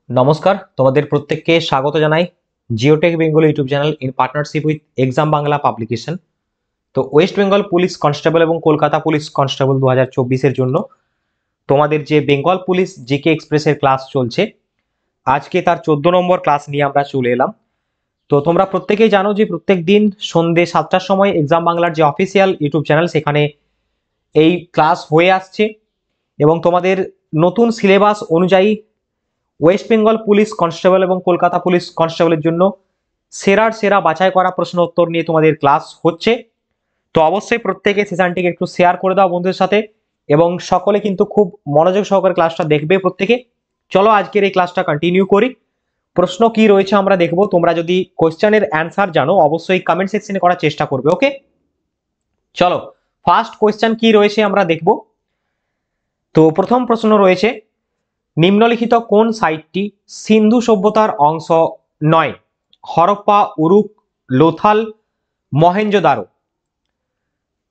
নমস্কার, তোমাদের প্রত্যেককে স্বাগত জানাই Geotech Bengal YouTube channel in partnership with exam Bangla publication. তো ওয়েস্ট বেঙ্গল পুলিশ কনস্টেবল এবং কলকাতা পুলিশ কনস্টেবল 2024-এর জন্য তোমাদের যে বেঙ্গল পুলিশ জিকে এক্সপ্রেসের ক্লাস চলছে, আজকে তার 14 নম্বর ক্লাস নিয়ে আমরা চলে এলাম। তো তোমরা প্রত্যেকেই জানো যে প্রত্যেক দিন সন্ধ্যে 7টার সময় এক্সাম বাংলার যে অফিসিয়াল ইউটিউব চ্যানেল সেখানে এই ক্লাস হয়ে আসছে এবং তোমাদের নতুন সিলেবাস অনুযায়ী ওয়েস্ট বেঙ্গল পুলিশ কনস্টেবল এবং কলকাতা পুলিশ কনস্টেবলের জন্য সেরার সেরা বাছাই করা প্রশ্ন উত্তর নিয়ে তোমাদের ক্লাস হচ্ছে। তো অবশ্যই প্রত্যেকে সেশনটিকে একটু শেয়ার করে দাও বন্ধুদের সাথে এবং সকলে কিন্তু খুব মনোযোগ সহকারে ক্লাসটা দেখবে প্রত্যেকে। চলো আজকের এই ক্লাসটা কন্টিনিউ করি। প্রশ্ন কি রয়েছে আমরা দেখব। তোমরা যদি কোশ্চেনের অ্যান্সার জানো অবশ্যই কমেন্ট সেকশনে করার চেষ্টা করবে। ওকে, চলো ফার্স্ট কোশ্চেন কি রয়েছে আমরা দেখব। তো প্রথম প্রশ্ন রয়েছে, নিম্নলিখিত কোন সাইটটি সিন্ধু সভ্যতার অংশ নয়? হরপ্পা, উরুক, লোথাল, মহেঞ্জোদারো।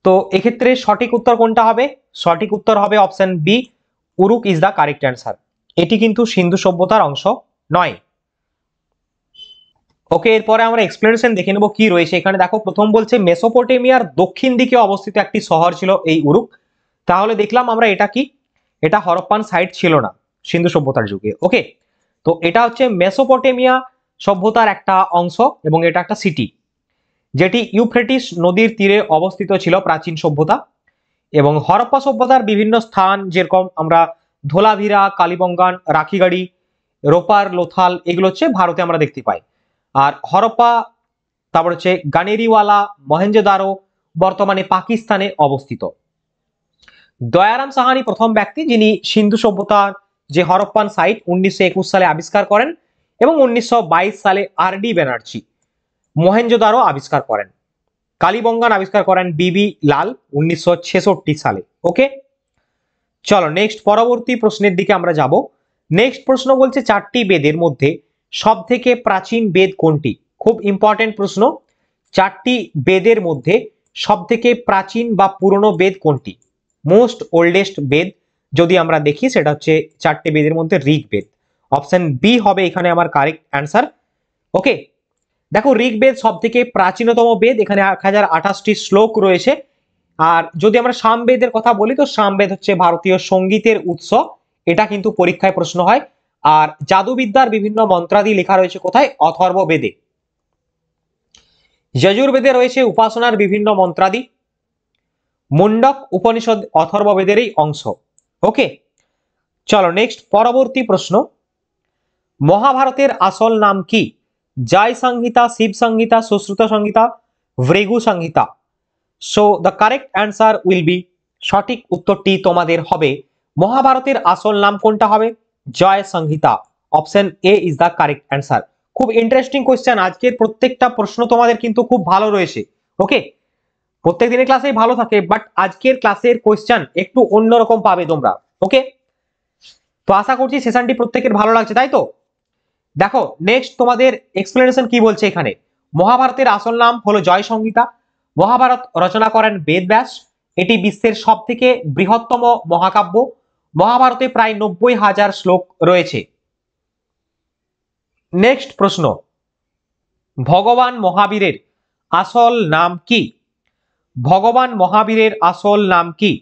তো এক্ষেত্রে সঠিক উত্তর কোনটা হবে? সঠিক উত্তর হবে অপশন বি, উরুক ইজ দা কারেক্ট অ্যান্সার। এটি কিন্তু সিন্ধু সভ্যতার অংশ নয়। ওকে, এরপরে আমরা এক্সপ্লেনেশন দেখে নেব কি রয়েছে এখানে। দেখো, প্রথম বলছে মেসোপটেমিয়ার দক্ষিণ দিকে অবস্থিত একটি শহর ছিল এই উরুক। তাহলে দেখলাম আমরা এটা কি, এটা হরপ্পান সাইট ছিল না সিন্ধু সভ্যতার যুগে। ওকে, তো এটা হচ্ছে মেসোপটেমিয়া সভ্যতার একটা অংশ এবং এটা একটা সিটি যেটি ইউফ্রেটিস নদীর তীরে অবস্থিত ছিল প্রাচীন সভ্যতা। এবং হরপ্পা সভ্যতার বিভিন্ন স্থান যেরকম আমরা ধোলাভিরা, কালীবঙ্গান, রাখিগাড়ি, রোপার, লোথাল এগুলো হচ্ছে ভারতে আমরা দেখতে পাই। আর হরপ্পা, তারপর হচ্ছে গানেরিওয়ালা, মহেঞ্জোদারো বর্তমানে পাকিস্তানে অবস্থিত। দয়ারাম সাহানি প্রথম ব্যক্তি যিনি সিন্ধু সভ্যতার যে হরপ্পান সাইট 1921 সালে আবিষ্কার করেন এবং 1922 সালে আর ডি ব্যানার্জি মহেঞ্জোদারো আবিষ্কার করেন। কালীবঙ্গান আবিষ্কার করেন বিবি লাল 1966 সালে। ওকে, চলো নেক্সট পরবর্তী প্রশ্নের দিকে আমরা যাব। নেক্সট প্রশ্ন বলছে, চারটি বেদের মধ্যে সব থেকে প্রাচীন বেদ কোনটি? খুব ইম্পর্টেন্ট প্রশ্ন। চারটি বেদের মধ্যে সব থেকে প্রাচীন বা পুরনো বেদ কোনটি? মোস্ট ওল্ডেস্ট বেদ যদি আমরা দেখি সেটা হচ্ছে চারটি বেদের মধ্যে ঋগ্বেদ। অপশন বি হবে এখানে আমার কারেক্ট অ্যান্সার। ওকে, দেখো ঋগ্বেদ সব থেকে প্রাচীনতম বেদ, এখানে 1028টি শ্লোক রয়েছে। আর যদি আমরা সামবেদের কথা বলি তো সামবেদ হচ্ছে ভারতীয় সঙ্গীতের উৎস, এটা কিন্তু পরীক্ষায় প্রশ্ন হয়। আর জাদুবিদ্যার বিভিন্ন মন্ত্রাদি লেখা রয়েছে কোথায়? অথর্ব বেদে। যজুর্বেদে রয়েছে উপাসনার বিভিন্ন মন্ত্রাদি। মুন্ডক উপনিষদ অথর্ব বেদেরই অংশ। ওকে, চলো নেক্সট পরবর্তী প্রশ্ন, মহাভারতের আসল নাম কি? Jaya Samhita, Shiva Samhita, Sushruta Samhita, Bhrigu Samhita. So the correct answer will be, সঠিক উত্তরটি তোমাদের হবে মহাভারতের আসল নাম কোনটা হবে? Jaya Samhita. Option A is the correct answer. খুব ইন্টারেস্টিং কোয়েশ্চেন, আজকের প্রত্যেকটা প্রশ্ন তোমাদের কিন্তু খুব ভালো রয়েছে। ওকে, প্রত্যেক দিনের ক্লাসেই ভালো থাকে বাট আজকের ক্লাসের কোয়েশ্চেন একটু অন্যরকম পাবে তোমরা। ওকে, তো আশা করছি সেশনটি প্রত্যেকের ভালো লাগছে, তাই তো? দেখো নেক্সট তোমাদের এক্সপ্লেনেশন কি বলছে এখানে। মহাভারতের আসল নাম হলো জয় সংহিতা। মহাভারত রচনা করেন বেদব্যাস। এটি বিশ্বের সব থেকে বৃহত্তম মহাকাব্য। মহাভারতে প্রায় 90,000 শ্লোক রয়েছে। নেক্সট প্রশ্ন, ভগবান মহাবীরের আসল নাম কি? ভগবান মহাবীরের আসল নাম কি?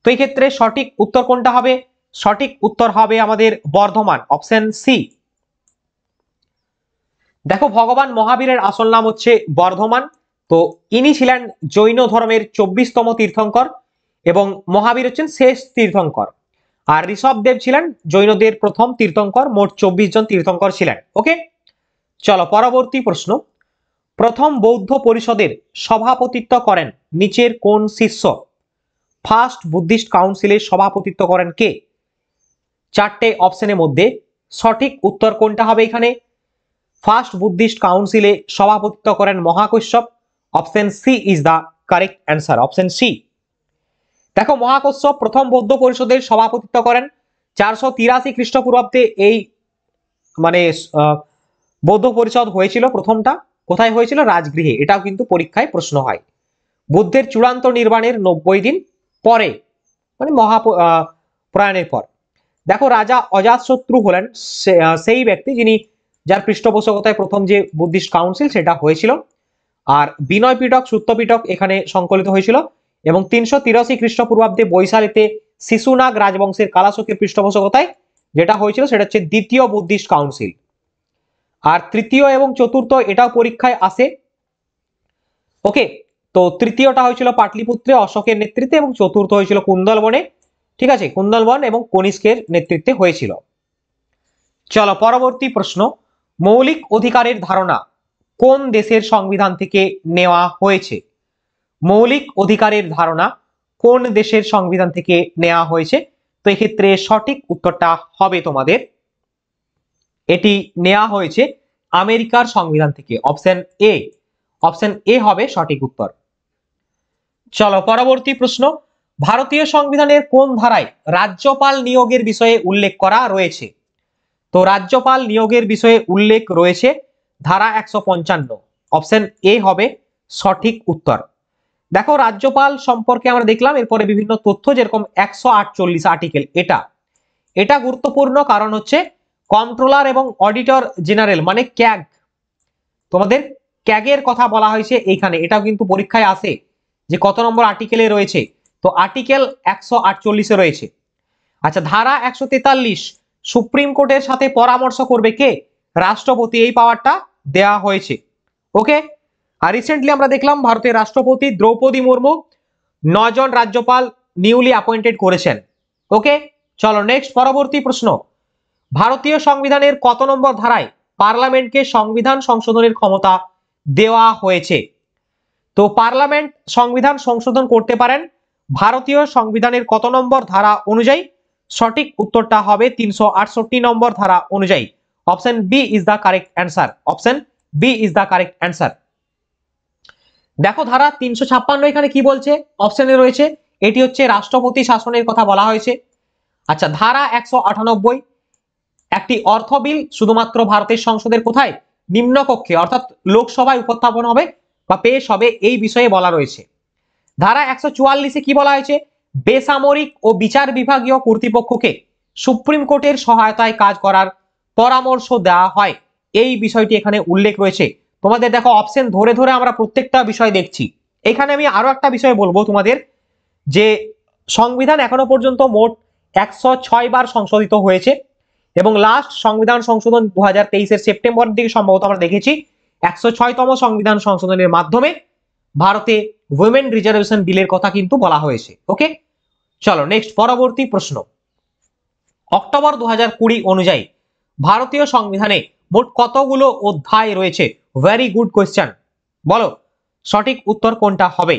তো এই ক্ষেত্রে সঠিক উত্তর কোনটা হবে? সঠিক উত্তর হবে আমাদের বর্ধমান, অপশন সি। দেখো ভগবান মহাবীরের আসল নাম হচ্ছে বর্ধমান। তো ইনি ছিলেন জৈন ধর্মের 24তম তীর্থঙ্কর এবং মহাবীর হচ্ছেন শেষ তীর্থঙ্কর। আর ঋষভদেব ছিলেন জৈনদের প্রথম তীর্থঙ্কর। মোট 24 জন তীর্থঙ্কর ছিলেন। ওকে, চলো পরবর্তী প্রশ্ন, প্রথম বৌদ্ধ পরিষদের সভাপতিত্ব করেন নিচের কোন শিষ্য? ফার্স্ট বুদ্ধিস্ট কাউন্সিলের সভাপতিত্ব করেন কে? চারটে অপশনের মধ্যে সঠিক উত্তর কোনটা হবে এখানে? ফার্স্ট বুদ্ধিস্ট কাউন্সিলে সভাপতিত্ব করেন Mahakashyapa. Option C is the correct answer, option C. দেখো মহাকশ্যপ প্রথম বৌদ্ধ পরিষদের সভাপতিত্ব করেন 483 খ্রিস্টপূর্বাব্দে। এই মানে বৌদ্ধ পরিষদ হয়েছিল প্রথমটা কোথায় হয়েছিল? রাজগৃহে। এটাও কিন্তু পরীক্ষায় প্রশ্ন হয়। বুদ্ধের চূড়ান্ত নির্বাণের 90 দিন পরে, মানে প্রয়াণের পর। দেখো রাজা অজাতশত্রু হলেন সেই ব্যক্তি যিনি যার পৃষ্ঠপোষকতায় প্রথম যে বুদ্ধিস্ট কাউন্সিল সেটা হয়েছিল। আর বিনয় পিটক সূত্র পিটক এখানে সংকলিত হয়েছিল এবং 383 খ্রিস্টপূর্বাব্দে বৈশালীতে শিশুনাগ রাজবংশের কালাশকের পৃষ্ঠপোষকতায় যেটা হয়েছিল সেটা হচ্ছে দ্বিতীয় বুদ্ধিস্ট কাউন্সিল। আর তৃতীয় এবং চতুর্থ এটাও পরীক্ষায় আসে। ওকে, তো তৃতীয়টা হয়েছিল পাটলিপুত্রে অশোকের নেতৃত্বে এবং চতুর্থ হয়েছিল কুন্দলবনে, ঠিক আছে, কুন্দলবন এবং কনিষ্কের নেতৃত্বে হয়েছিল। চলো পরবর্তী প্রশ্ন, মৌলিক অধিকারের ধারণা কোন দেশের সংবিধান থেকে নেওয়া হয়েছে? মৌলিক অধিকারের ধারণা কোন দেশের সংবিধান থেকে নেওয়া হয়েছে? তো এক্ষেত্রে সঠিক উত্তরটা হবে তোমাদের এটি নেওয়া হয়েছে আমেরিকার সংবিধান থেকে, অপশন এ। অপশন এ হবে সঠিক উত্তর। চলো পরবর্তী প্রশ্ন, ভারতীয় সংবিধানের কোন ধারায় রাজ্যপাল নিয়োগের বিষয়ে উল্লেখ করা রয়েছে? তো রাজ্যপাল নিয়োগের বিষয়ে উল্লেখ রয়েছে ধারা 155, অপশন এ হবে সঠিক উত্তর। দেখো রাজ্যপাল সম্পর্কে আমরা দেখলাম, এরপরে বিভিন্ন তথ্য যেরকম 148 আর্টিকেল, এটা গুরুত্বপূর্ণ কারণ হচ্ছে কন্ট্রোলার এবং অডিটর জেনারেল মানে ক্যাগ, তোমাদের ক্যাগের কথা বলা হয়েছে এইখানে, এটাও কিন্তু পরীক্ষায় আসে যে কত নম্বর আর্টিকেলে রয়েছে। তো আর্টিকেল 148 রয়েছে। আচ্ছা, ধারা 143 সুপ্রিম কোর্টের সাথে পরামর্শ করবে কে? রাষ্ট্রপতি, এই পাওয়ারটা দেয়া হয়েছে। ওকে, আর রিসেন্টলি আমরা দেখলাম ভারতের রাষ্ট্রপতি দ্রৌপদী মুর্মু 9 জন রাজ্যপাল নিউলি অ্যাপয়েন্টেড করেছেন। ওকে, চলো নেক্সট পরবর্তী প্রশ্ন, ভারতীয় সংবিধানের কত নম্বর ধারায় পার্লামেন্টকে সংবিধান সংশোধনের ক্ষমতা দেওয়া হয়েছে? তো পার্লামেন্ট সংবিধান সংশোধন করতে পারেন ভারতীয় সংবিধানের কত নম্বর ধারা অনুযায়ী? সঠিক উত্তরটা হবে 368 নম্বর ধারা অনুযায়ী। Option B is the correct answer. Option B is the correct answer. দেখো ধারা 356 এখানে কি বলছে, অপশনে রয়েছে এটি হচ্ছে রাষ্ট্রপতি শাসনের কথা বলা হয়েছে। আচ্ছা, ধারা 198 একটি অর্থ বিল শুধুমাত্র ভারতের সংসদের কোথায়? নিম্নকক্ষে, অর্থাৎ লোকসভায় উপস্থাপন হবে বা পেশ হবে, এই বিষয়ে বলা রয়েছে। ধারা 144 কি বলা হয়েছে? বেসামরিক ও বিচার বিভাগীয় কর্তৃপক্ষকে সুপ্রিম কোর্টের সহায়তায় কাজ করার পরামর্শ দেওয়া হয়, এই বিষয়টি এখানে উল্লেখ রয়েছে। তোমাদের দেখো অপশন ধরে ধরে আমরা প্রত্যেকটা বিষয় দেখছি। এখানে আমি আরো একটা বিষয় বলবো তোমাদের, যে সংবিধান এখনো পর্যন্ত মোট 106 বার সংশোধিত হয়েছে এবং লাস্ট সংবিধান সংশোধন 2023 সেপ্টেম্বরের দিকে সম্ভবত আমরা দেখেছি 106তম সংবিধান সংশোধনের মাধ্যমে ভারতে উইমেন রিজার্ভেশন বিলের কথা কিন্তু বলা হয়েছে। ওকে, চলো নেক্সট পরবর্তী প্রশ্ন, অক্টোবর 2020 অনুযায়ী ভারতীয় সংবিধানে মোট কতগুলো অধ্যায় রয়েছে? ভেরি গুড কোয়েশ্চেন, বলো সঠিক উত্তর কোনটা হবে?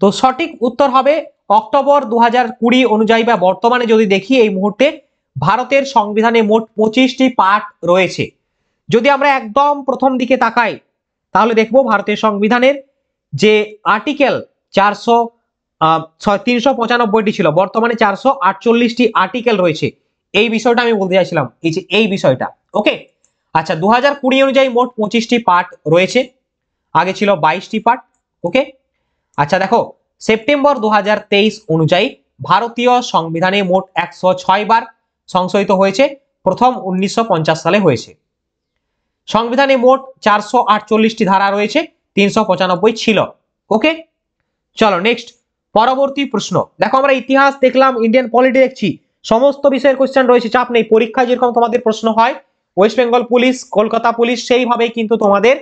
তো সঠিক উত্তর হবে অক্টোবর 2020 অনুযায়ী বা বর্তমানে যদি দেখি এই মুহূর্তে ভারতের সংবিধানে মোট 25টি পার্ট রয়েছে। যদি আমরা একদম প্রথম দিকে তাকাই তাহলে দেখবো ভারতের সংবিধানের যে আর্টিকেল 395টি ছিল, বর্তমানে 448টি আর্টিকেল রয়েছে। এই বিষয়টা আমি বলতে চাইছিলাম, এই যে এই বিষয়টা। ওকে, আচ্ছা 2020 অনুযায়ী মোট 25টি পার্ট রয়েছে, আগে ছিল 22টি পার্ট। ওকে, আচ্ছা দেখো সেপ্টেম্বর 2023 অনুযায়ী ভারতীয় সংবিধানে মোট 106 বার সংশোধিত হয়েছে, প্রথম 1950 সালে হয়েছে। সংবিধানে মোট 448টি ধারা রয়েছে, 395 ছিল। ওকে, চলো নেক্সট পরবর্তী প্রশ্ন, দেখো আমরা ইতিহাস দেখলাম, ইন্ডিয়ান পলিটি দেখছি, সমস্ত বিষয়ের কোশ্চেন রয়েছে, চাপ নেই। পরীক্ষায় যেরকম তোমাদের প্রশ্ন হয় West Bengal police, Kolkata police, সেইভাবেই কিন্তু তোমাদের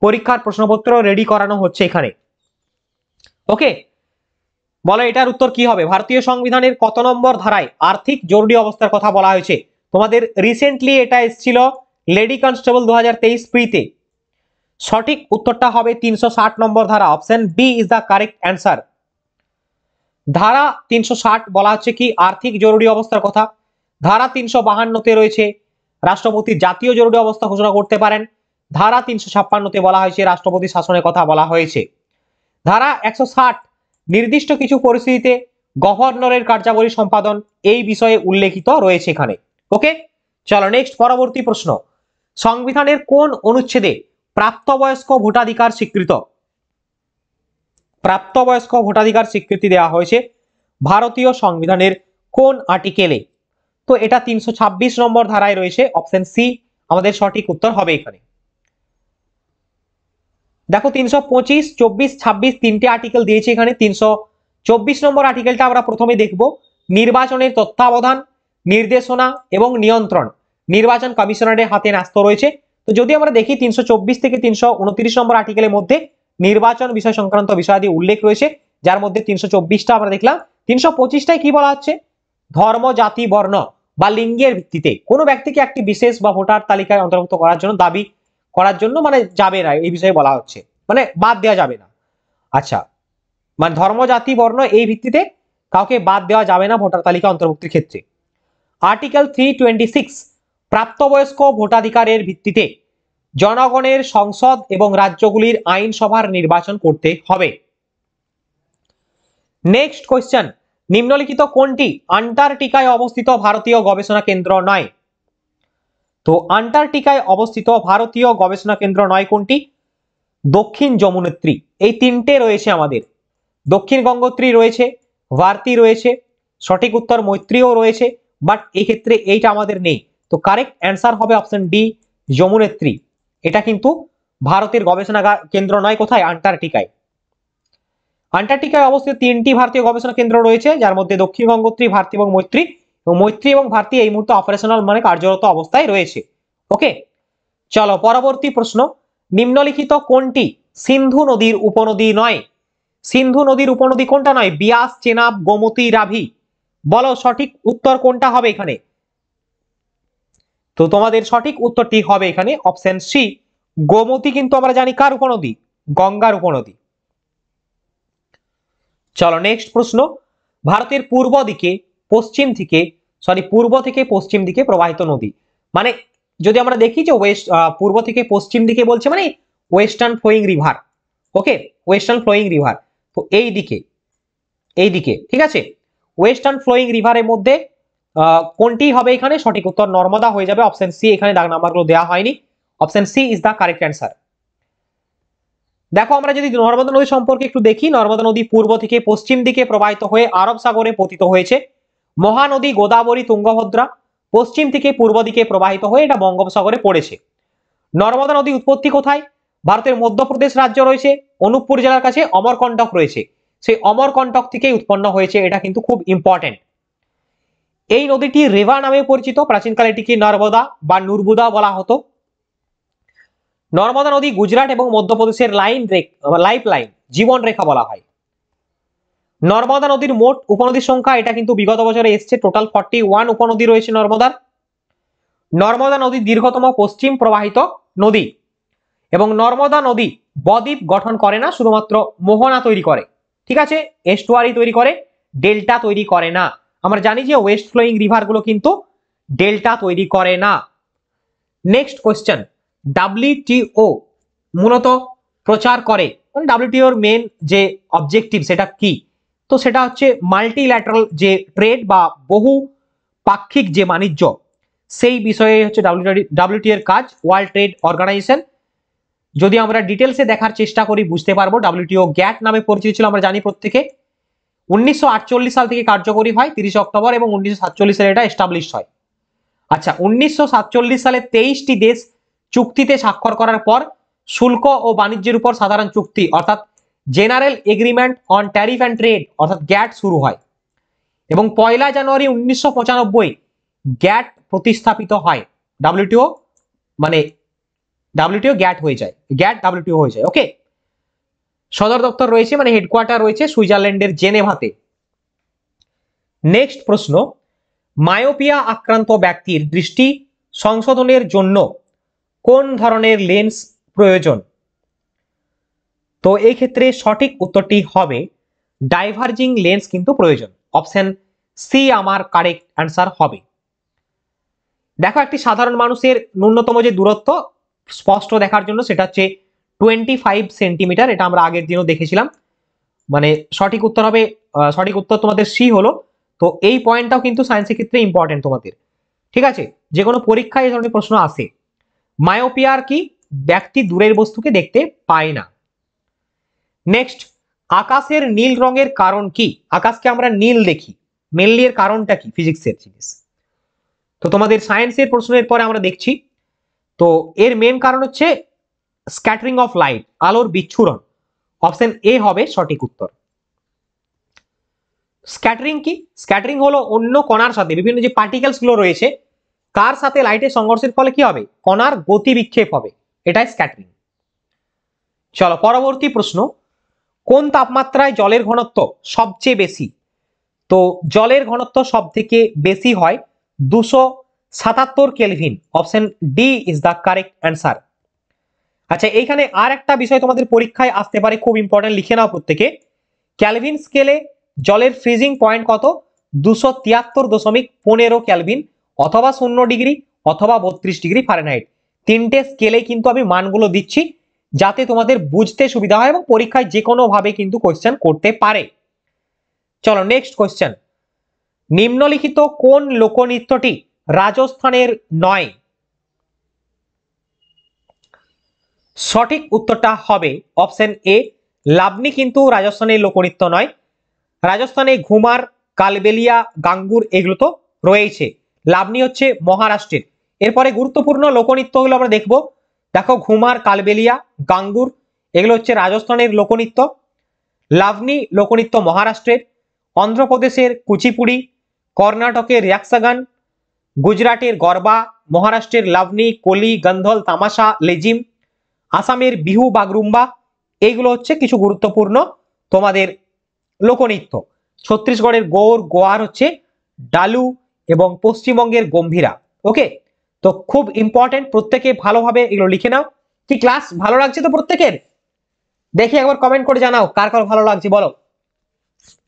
পরীক্ষার প্রশ্নপত্র রেডি করানো হচ্ছে এখানে। ওকে, বলো এটার উত্তর কি হবে? ভারতীয় সংবিধানের কত নম্বর ধারায় আর্থিক জরুরি অবস্থার কথা বলা হয়েছে? তোমাদের রিসেন্টলি এটা এসেছিল লেডি কনস্টেবল 2023 প্রিতে। সঠিক উত্তরটা হবে 360 নম্বর ধারা। Option B is the correct answer. ধারা 360 বলা হচ্ছে কি? আর্থিক জরুরি অবস্থার কথা। ধারা 352তে রয়েছে রাষ্ট্রপতি জাতীয় জরুরি অবস্থা ঘোষণা করতে পারেন। ধারা 356তে বলা হয়েছে রাষ্ট্রপতি শাসনের কথা বলা হয়েছে। ধারা 160 নির্দিষ্ট কিছু পরিস্থিতিতে গভর্নরের কার্যাবলী সম্পাদন, এই বিষয়ে উল্লেখিত রয়েছে এখানে। ওকে, চলো নেক্সট পরবর্তী প্রশ্ন, সংবিধানের কোন অনুচ্ছেদে প্রাপ্তবয়স্ক ভোটাধিকার স্বীকৃত? প্রাপ্তবয়স্ক ভোটাধিকার স্বীকৃতি দেওয়া হয়েছে ভারতীয় সংবিধানের কোন আর্টিকেলে? তো এটা 326 নম্বর ধারায় রয়েছে, অপশন সি আমাদের সঠিক উত্তর হবে এখানে। দেখো 325, 24, 26 তিনটে আর্টিকেল দিয়েছে এখানে। 324 নম্বর আর্টিকেলটা আমরা প্রথমে দেখব। নির্বাচনের তত্ত্বাবধান, নির্দেশনা এবং নিয়ন্ত্রণ নির্বাচন কমিশনারের হাতে ন্যস্ত রয়েছে। তো যদি আমরা দেখি 324 থেকে 329 নম্বর আর্টিকেলের মধ্যে নির্বাচন বিষয় সংক্রান্ত বিষয়াদি উল্লেখ রয়েছে, যার মধ্যে 324টা আমরা দেখলাম। 325টায় কি বলা হচ্ছে? ধর্ম, জাতি, বর্ণ বা লিঙ্গের ভিত্তিতে কোনো ব্যক্তিকে একটি বিশেষ বা ভোটার তালিকায় অন্তর্ভুক্ত করার জন্য দাবি করার জন্য মানে যাবে না, এই বিষয়ে বলা হচ্ছে, মানে বাদ দেওয়া যাবে না। আচ্ছা, মানে ধর্ম, জাতি, বর্ণ এই ভিত্তিতে কাউকে বাদ দেওয়া যাবে না ভোটার তালিকা অন্তর্ভুক্তির ক্ষেত্রে। আর্টিকেল 326 প্রাপ্তবয়স্ক ভোটাধিকারের ভিত্তিতে জনগণের সংসদ এবং রাজ্যগুলির আইনসভার নির্বাচন করতে হবে। নেক্সট কোয়েশ্চেন, নিম্নলিখিত কোনটি আন্টার্কটিকায় অবস্থিত ভারতীয় গবেষণা কেন্দ্র নয়? তো আন্টার্কটিকায় অবস্থিত ভারতীয় গবেষণা কেন্দ্র নয় কোনটি? দক্ষিণ যমুনেত্রী। এই তিনটে রয়েছে আমাদের, দক্ষিণ গঙ্গোত্রী রয়েছে, ভারতী রয়েছে, সঠিক উত্তর মৈত্রীও রয়েছে, বাট এই ক্ষেত্রে এইটা আমাদের নেই। তো কারেক্ট অ্যান্সার হবে অপশন ডি, যমুনেত্রী। এটা কিন্তু ভারতের গবেষণা কেন্দ্র নয়, কোথায়? আন্টার্কটিকায়। আন্টার্কটিকায় অবস্থিত তিনটি ভারতীয় গবেষণা কেন্দ্র রয়েছে, যার মধ্যে দক্ষিণ গঙ্গোত্রী, ভারতী এবং মৈত্রী। এবং মৈত্রী এবং ভারতী এই মুহূর্তে অপারেশনাল মানে কার্যরত অবস্থায় রয়েছে। ওকে, চলো পরবর্তী প্রশ্ন, নিম্নলিখিত কোনটি সিন্ধু নদীর উপনদী নয়? সিন্ধু নদীর উপনদী কোনটা নয়? বিয়াস, চেনাব, গোমতী, রাভি। বলো সঠিক উত্তর কোনটা হবে এখানে? তো তোমাদের সঠিক উত্তরটি হবে এখানে অপশন সি, গোমতী। কিন্তু আমরা জানি কার উপনদী? গঙ্গার উপনদী। চলো নেক্সট প্রশ্ন, ভারতের পূর্ব থেকে পশ্চিম দিকে প্রবাহিত নদী, মানে যদি আমরা দেখি যে পূর্ব থেকে পশ্চিম দিকে বলছে মানে ওয়েস্টার্ন ফ্লোয়িং রিভার। ওকে, ওয়েস্টার্ন ফ্লোয়িং রিভার। তো এই দিকে ঠিক আছে, ওয়েস্টার্ন ফ্লোয়িং রিভারের মধ্যে কোনটি হবে এখানে? সঠিক উত্তর নর্মদা হয়ে যাবে, অপশন সি। এখানে দাগ নাম্বারগুলো দেওয়া হয়নি, option C is the correct answer. দেখো আমরা যদি নর্মদা নদী সম্পর্কে একটু দেখি, নর্মদা নদী পূর্ব থেকে পশ্চিম দিকে প্রবাহিত হয়ে আরব সাগরে পতিত হয়েছে। মহানদী গোদাবরী, তুঙ্গভদ্রা পশ্চিম থেকে পূর্ব দিকে প্রবাহিত হয়ে এটা বঙ্গোপসাগরে পড়েছে। নর্মদা নদী উৎপত্তি কোথায়? ভারতের মধ্যপ্রদেশ রাজ্য রয়েছে, অনুপপুর জেলার কাছে অমরকন্টক রয়েছে, সেই অমরকন্টক থেকেই উৎপন্ন হয়েছে, এটা কিন্তু খুব ইম্পর্টেন্ট। এই নদীটি রেভা নামে পরিচিত, প্রাচীনকালে এটিকে নর্মদা বা নুরবুদা বলা হতো। নর্মদা নদী গুজরাট এবং মধ্যপ্রদেশের লাইফ লাইন, জীবন রেখা বলা হয়। নর্মদা নদীর মোট উপনদীর সংখ্যা, এটা কিন্তু বিগত বছরে এসছে, টোটাল 41 উপনদী রয়েছে নর্মদার। নর্মদা নদী দীর্ঘতম পশ্চিম প্রবাহিত নদী, এবং নর্মদা নদী বদ্বীপ গঠন করে না, শুধুমাত্র মোহনা তৈরি করে। ঠিক আছে, এস্টুয়ারি তৈরি করে, ডেল্টা তৈরি করে না। আমরা জানি যে ওয়েস্ট ফ্লোয়িং রিভার গুলো কিন্তু ডেল্টা তৈরি করে না। নেক্সট কোয়েশ্চেন, WTO মূলত প্রচার করে, মানে WTOর মেন যে অবজেক্টিভ সেটা কি? তো সেটা হচ্ছে মাল্টিল্যাটারাল যে ট্রেড বা বহু পাক্ষিক যে বাণিজ্য, সেই বিষয়ে হচ্ছে WTO এর কাজ, ওয়ার্ল্ড ট্রেড অর্গানাইজেশন। যদি আমরা ডিটেলসে দেখার চেষ্টা করি বুঝতে পারবো, WTO গ্যাট নামে পরিচিত ছিল, আমরা জানি প্রত্যেকে। 1948 সাল থেকে কার্যকরী হয় 30 অক্টোবর, এবং 1947 সালে এটা এস্টাবলিশ হয়। আচ্ছা, 1947 সালে 23টি দেশ চুক্তিতে স্বাক্ষর করার পর শুল্ক ও বাণিজ্যের উপর সাধারণ চুক্তি অর্থাৎ general agreement on tariff and trade অর্থাৎ গ্যাট শুরু হয়, এবং 1 জানুয়ারি 1995 গ্যাট প্রতিস্থাপিত হয়। WTO মানে WTO গ্যাট হয়ে যায়, WTO হয়ে যায়। ওকে, সদর দপ্তর রয়েছে মানে হেডকোয়ার্টার রয়েছে সুইজারল্যান্ডের জেনেভাতে। নেক্সট প্রশ্ন, মায়োপিয়া আক্রান্ত ব্যক্তির দৃষ্টি সংশোধনের জন্য কোন ধরনের লেন্স প্রয়োজন? তো এই ক্ষেত্রে সঠিক উত্তরটি হবে ডাইভার্জিং লেন্স কিন্তু প্রয়োজন, অপশন সি আমার কারেক্ট অ্যান্সার হবে। দেখো একটি সাধারণ মানুষের ন্যূনতম যে দূরত্ব স্পষ্ট দেখার জন্য সেটা হচ্ছে 25 সেন্টিমিটার, এটা আমরা আগের দিনও দেখেছিলাম। মানে সঠিক উত্তর হবে, সঠিক উত্তর তোমাদের সি হলো। তো এই পয়েন্টটাও কিন্তু সায়েন্সের ক্ষেত্রে ইম্পর্টেন্ট তোমাদের, ঠিক আছে, যে কোনো পরীক্ষায় এই ধরনের প্রশ্ন আসে। মায়োপিয়ার কি? ব্যক্তি দূরের বস্তুকে দেখতে পায় না। নেক্সট, আকাশের নীল রঙের কারণ কি? আকাশকে আমরা নীল দেখি, মেনলি এর কারণটা কি? ফিজিক্সের জিনিস। তো তোমাদের সায়েন্সের প্রশ্নের পরে আমরা দেখছি। তো এর মেন কারণ হচ্ছে স্ক্যাটারিং অফ লাইট, আলোর বিচ্ছুরণ। অপশন এ হবে সঠিক উত্তর। স্ক্যাটারিং কি? স্ক্যাটারিং হলো অন্য কণার সাথে বিভিন্ন যে পার্টিকেলস গুলো রয়েছে কার সাথে লাইটের সংঘর্ষের ফলে কি হবে? কণার গতি বিক্ষেপ হবে, এটাই স্ক্যাটারিং। চলো পরবর্তী প্রশ্ন, কোন তাপমাত্রায় জলের ঘনত্ব সবচেয়ে বেশি? তো জলের ঘনত্ব সব থেকে বেশি হয় 277 kelvin. Option D is the correct answer. আচ্ছা, এইখানে আর একটা বিষয় তোমাদের পরীক্ষায় আসতে পারে, খুব ইম্পর্টেন্ট, লিখে নাও প্রত্যেকে। ক্যালভিন স্কেলে জলের ফ্রিজিং পয়েন্ট কত? 273.15 ক্যালভিন, অথবা 0 ডিগ্রি, অথবা 32 ডিগ্রি ফারেনহাইট। তিনটে স্কেলে কিন্তু আমি মানগুলো দিচ্ছি যাতে তোমাদের বুঝতে সুবিধা হয় এবং পরীক্ষায় যে কোনো ভাবে কিন্তু কোশ্চেন করতে পারে। চলো নেক্সট কোশ্চেন, নিম্নলিখিত কোন লোকনৃত্যটি রাজস্থানের নয়? সঠিক উত্তরটা হবে অপশন এ, লাবনি কিন্তু রাজস্থানের লোকনৃত্য নয়। রাজস্থানে ঘুমার, কালবেলিয়া, গাঙ্গুর এগুলো তো রয়েছে, লাবনি হচ্ছে মহারাষ্ট্রের। এরপরে গুরুত্বপূর্ণ লোকনৃত্যগুলো আমরা দেখব। দেখো, ঘুমার, কালবেলিয়া, গাঙ্গুর এগুলো হচ্ছে রাজস্থানের লোকনৃত্য। লাবনি লোকনৃত্য মহারাষ্ট্রের। অন্ধ্রপ্রদেশের কুচিপুড়ি, কর্ণাটকের রিয়াক্সাগান, গুজরাটের গরবা, মহারাষ্ট্রের লাবনি, কলি, গন্ধল, তামাশা, লেজিম, আসামের বিহু বাগরুম্বা এইগুলো হচ্ছে কিছু গুরুত্বপূর্ণ তোমাদের লোকনৃত্য। ছত্তিশগড়ের গৌর, গোয়ার হচ্ছে ডালু এবং পশ্চিমবঙ্গের গম্ভীরা। ওকে, তো খুব ইম্পর্টেন্ট, প্রত্যেকে ভালোভাবে এগুলো লিখে নাও। কি ক্লাস ভালো লাগছে তো প্রত্যেকের? দেখি একবার কমেন্ট করে জানাও কার কার ভালো লাগছে বলো।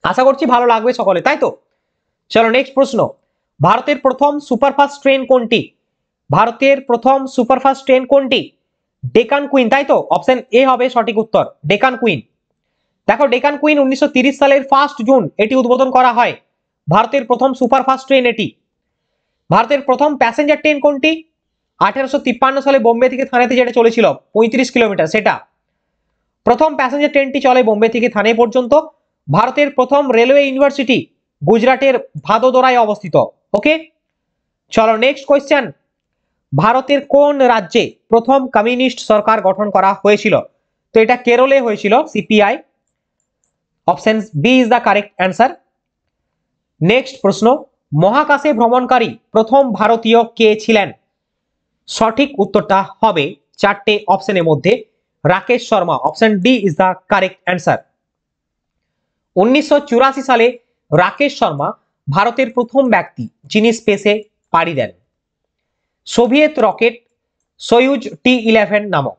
আশা করছি ভালো লাগবে সকলে, তাই তো? চলো নেক্সট প্রশ্ন, ভারতের প্রথম সুপারফাস্ট ট্রেন কোনটি? ভারতের প্রথম সুপারফাস্ট ট্রেন কোনটি? ডেকান কুইন, তাই তো? অপশন এ হবে সঠিক উত্তর, ডেকান কুইন। দেখো, ডেকান কুইন 1930 সালের 1 জুন এটি উদ্বোধন করা হয়। ভারতের প্রথম সুপারফাস্ট ট্রেন এটি। ভারতের প্রথম প্যাসেঞ্জার ট্রেন কোনটি? 1853 সালে বোম্বে থেকে থানেতে যেটা চলেছিল 35 কিলোমিটার, সেটা। প্রথম প্যাসেঞ্জার ট্রেনটি চলে বোম্বে থেকে থানে পর্যন্ত। ভারতের প্রথম রেলওয়ে ইউনিভার্সিটি গুজরাটের ভাদোদরায় অবস্থিত। ওকে, চলো নেক্সট কোয়েশ্চেন, ভারতের কোন রাজ্যে প্রথম কমিউনিস্ট সরকার গঠন করা হয়েছিল? তো এটা কেরলে হয়েছিল, CPI. Option B is the correct answer. Next প্রশ্ন, মহাকাশে ভ্রমণকারী প্রথম ভারতীয় কে ছিলেন? সঠিক উত্তরটা হবে চারটে অপশনের মধ্যে Rakesh Sharma. Option D is the correct answer. 1984 সালে রাকেশ শর্মা ভারতের প্রথম ব্যক্তি যিনি স্পেসে পাড়ি দেন। সোভিয়েত রকেট সয়ুজ T-11 নামক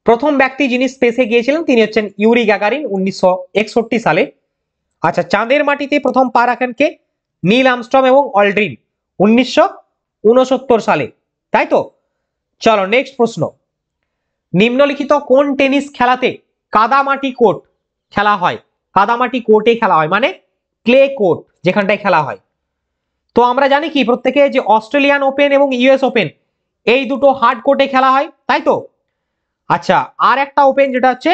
প্রথম ব্যক্তি যিনি স্পেসে গিয়েছিলেন তিনি হচ্ছেন ইউরি গ্যাগারিন 1961 সালে। আচ্ছা, চাঁদের মাটিতে প্রথম পা রাখেন কে? নীল আর্মস্ট্রং এবং অল্ড্রিন 1969 সালে, তাই তো? চলো নেক্সট প্রশ্ন, নিম্নলিখিত কোন টেনিস খেলাতে কাদামাটি কোর্ট খেলা হয়? কাদামাটি কোর্টে খেলা হয় মানে ক্লে কোর্ট যেখানটায় খেলা হয়। তো আমরা জানি কি প্রত্যেকে যে অস্ট্রেলিয়ান ওপেন এবং ইউএস ওপেন এই দুটো হার্ড কোর্টে খেলা হয়, তাই তো? আচ্ছা, আর একটা ওপেন যেটা হচ্ছে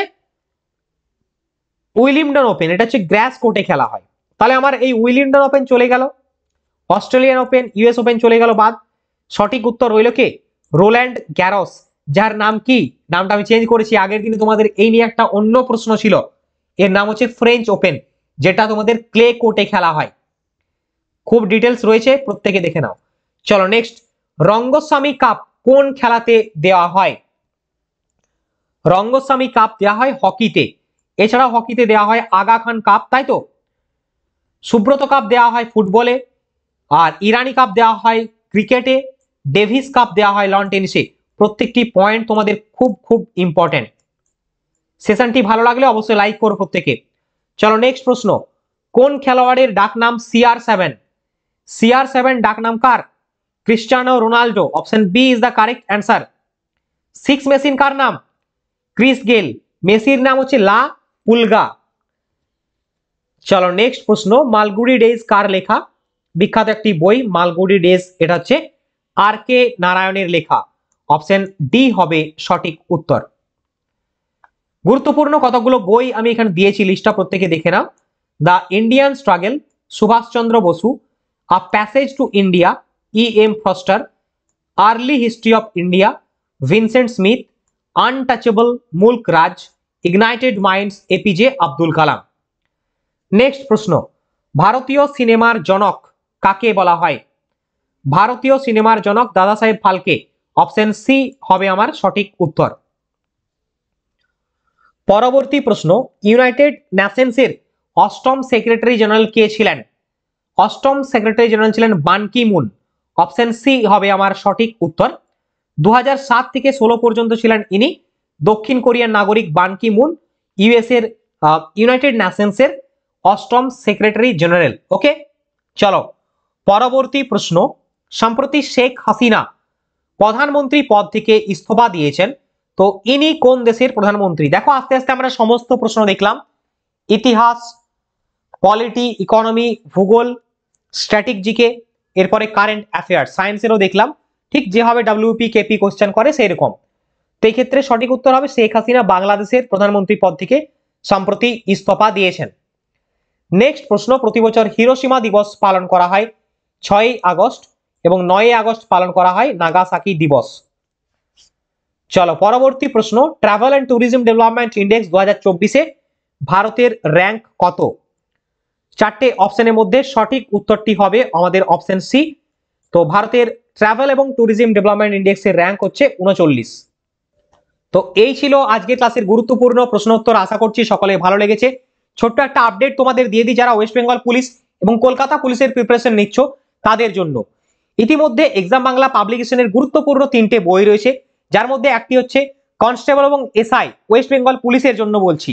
উইলিমটন ওপেন, এটা হচ্ছে গ্রাস কোর্টে খেলা হয়। তাহলে আমার এই উইলিমটন ওপেন চলে গেল, অস্ট্রেলিয়ান ওপেন, ইউএস ওপেন চলে গেল বাদ। সঠিক উত্তর রইল কে? রোল্যান্ড গ্যারোস, যার নাম কি, নামটা আমি চেঞ্জ করেছি, আগের দিনে তোমাদের এই নিয়ে একটা অন্য প্রশ্ন ছিল। এর নাম হচ্ছে ফ্রেঞ্চ ওপেন, যেটা তোমাদের ক্লে কোর্টে খেলা হয়। খুব ডিটেলস রয়েছে, প্রত্যেকে দেখে নাও। চলো নেক্সট, রঙ্গস্বামী কাপ কোন খেলাতে দেওয়া হয়? রঙ্গস্বামী কাপ দেওয়া হয় হকিতে। এছাড়া হকিতে দেওয়া হয় আগা খান কাপ, তাই তো? সুব্রত কাপ দেওয়া হয় ফুটবলে, আর ইরানি কাপ দেওয়া হয় ক্রিকেটে, ডেভিস কাপ দেওয়া হয় লন টেনিসে। প্রত্যেকটি পয়েন্ট তোমাদের খুব খুব ইম্পর্টেন্ট। সেশনটি ভালো লাগলে অবশ্যই লাইক করো প্রত্যেকে। চলো নেক্সট প্রশ্ন, কোন খেলোয়াড়ের ডাকনাম CR7? CR7 ডাকনাম কার? Cristiano Ronaldo. Option B is the correct answer. Six machine কার নাম? ক্রিস গেল। মেসির নাম হচ্ছে লা পুলগা। চলো নেক্সট প্রশ্ন, মালগুড়ি ডেজ কার লেখা? বিখ্যাত একটি বই মালগুড়ি ডেজ, এটা হচ্ছে RK নারায়ণের লেখা। অপশন ডি হবে সঠিক উত্তর। গুরুত্বপূর্ণ কতগুলো বই আমি এখানে দিয়েছি, লিস্টটা প্রত্যেকে দেখে নাও। The Indian struggle, Subhash Chandra Basu, a passage to India, E.M. Forster, early history of India, Vincent Smith, untouchable, Mulk Raj, ignited minds, APJ Abdul Kalam. Next প্রশ্ন, ভারতীয় সিনেমার জনক কাকে বলা হয়? ভারতীয় সিনেমার জনক দাদা সাহেব ফালকে। অপশন সি হবে আমার সঠিক উত্তর। পরবর্তী প্রশ্ন, ইউনাইটেড নেশনসের অষ্টম সেক্রেটারি জেনারেল কে ছিলেন? অষ্টম সেক্রেটারি জেনারেল ছিলেন বান কি মুন। অপশন সি হবে আমার সঠিক উত্তর। 2007 থেকে 16 পর্যন্ত ছিলেন ইনি। দক্ষিণ কোরিয়ার নাগরিক বান কি মুন ইউএস এর ইউনাইটেড নেশনসের অষ্টম সেক্রেটারি জেনারেল। ওকে, চলো পরবর্তী প্রশ্ন, সম্প্রতি শেখ হাসিনা প্রধানমন্ত্রী পদ থেকে ইস্তফা দিয়েছেন, তো ইনি কোন দেশের প্রধানমন্ত্রী? দেখো আস্তে আস্তে আমরা সমস্ত প্রশ্ন দেখলাম, ইতিহাস, পলিটি, ইকোনমি, ভূগোল, স্ট্যাটিক জিকে, এরপরে কারেন্ট অ্যাফেয়ার্স, সায়েন্সেরও দেখলাম, ঠিক যেভাবে ডাব্লিউপি কেপি কোশ্চেন করে সেই রকম। তো এই ক্ষেত্রে সঠিক উত্তর হবে শেখ হাসিনা বাংলাদেশের প্রধানমন্ত্রী পদ থেকে সম্প্রতি ইস্তফা দিয়েছেন। নেক্সট প্রশ্ন, প্রতি বছর হিরোশিমা দিবস পালন করা হয় 6ই আগস্ট এবং 9ই আগস্ট পালন করা হয় নাগাসাকি দিবস। চলো পরবর্তী প্রশ্ন, travel and tourism development index 2024-এ ভারতের র্যাঙ্ক কত? চারটে অপশনের মধ্যে সঠিক উত্তরটি হবে আমাদের অপশন সি। তো ভারতের ট্রাভেল এবং ট্যুরিজম ডেভেলপমেন্ট ইন্ডেক্সের র্যাঙ্ক হচ্ছে 39। তো এই ছিল আজকের ক্লাসের গুরুত্বপূর্ণ প্রশ্নোত্তর, আশা করছি সকলে ভালো লেগেছে। ছোট্ট একটা আপডেট তোমাদের দিয়ে দিই, যারা ওয়েস্ট বেঙ্গল পুলিশ এবং কলকাতা পুলিশের প্রিপারেশন নিচ্ছ তাদের জন্য ইতিমধ্যে এক্সাম বাংলা পাবলিকেশনের গুরুত্বপূর্ণ 3টে বই রয়েছে, যার মধ্যে একটি হচ্ছে কনস্টেবল এবং এসআই ওয়েস্ট বেঙ্গল পুলিশের জন্য বলছি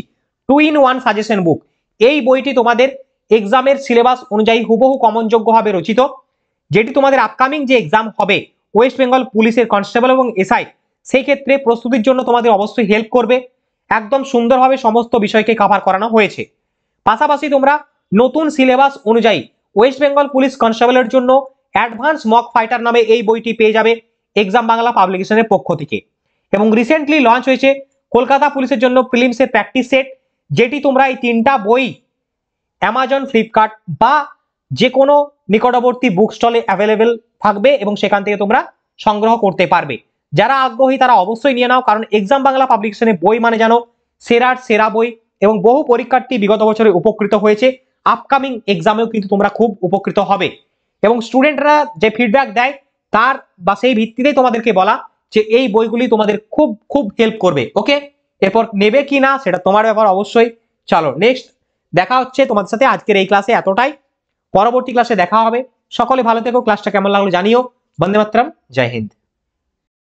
2-in-1 সাজেশন বুক। এই বইটি তোমাদের এক্সামের সিলেবাস অনুযায়ী হুবহু কমনযোগ্যভাবে রচিত, যেটি তোমাদের আপকামিং যে এক্সাম হবে ওয়েস্ট বেঙ্গল পুলিশের কনস্টেবল এবং এসআই সেই ক্ষেত্রে প্রস্তুতির জন্য তোমাদের অবশ্যই হেল্প করবে। একদম সুন্দরভাবে সমস্ত বিষয়কে কভার করানো হয়েছে। পাশাপাশি তোমরা নতুন সিলেবাস অনুযায়ী ওয়েস্ট বেঙ্গল পুলিশ কনস্টেবলের জন্য অ্যাডভান্স মক ফাইটার নামে এই বইটি পেয়ে যাবে এক্সাম বাংলা পাবলিকেশনের পক্ষ থেকে। এবং রিসেন্টলি লঞ্চ হয়েছে কলকাতা পুলিশের জন্য প্রিলিমসের প্র্যাকটিস সেট, যেটি তোমরা এই 3টা বই অ্যামাজন, ফ্লিপকার্ট বা যে কোনো নিকটবর্তী বুক স্টলে অ্যাভেলেবেল থাকবে এবং সেখান থেকে তোমরা সংগ্রহ করতে পারবে। যারা আগ্রহী তারা অবশ্যই নিয়ে নাও, কারণ এক্সাম বাংলা পাবলিকেশনের বই মানে জানো সেরার সেরা বই, এবং বহু পরীক্ষার্থী বিগত বছরে উপকৃত হয়েছে। আপকামিং এক্সামেও কিন্তু তোমরা খুব উপকৃত হবে, এবং স্টুডেন্টরা যে ফিডব্যাক দেয় তার বা সেই ভিত্তিতেই তোমাদেরকে বলা যে এই বইগুলি তোমাদের খুব খুব হেল্প করবে। ওকে, এরপর নেবে কি না সেটা তোমার ব্যাপার অবশ্যই। চলো নেক্সট দেখা হচ্ছে তোমাদের সাথে আজকের এই ক্লাসে এতটাই, পরবর্তী ক্লাসে দেখা হবে। সকলে ভালো থেকো, ক্লাসটা কেমন লাগলো জানিও। বন্দে মাতরম, জয় হিন্দ।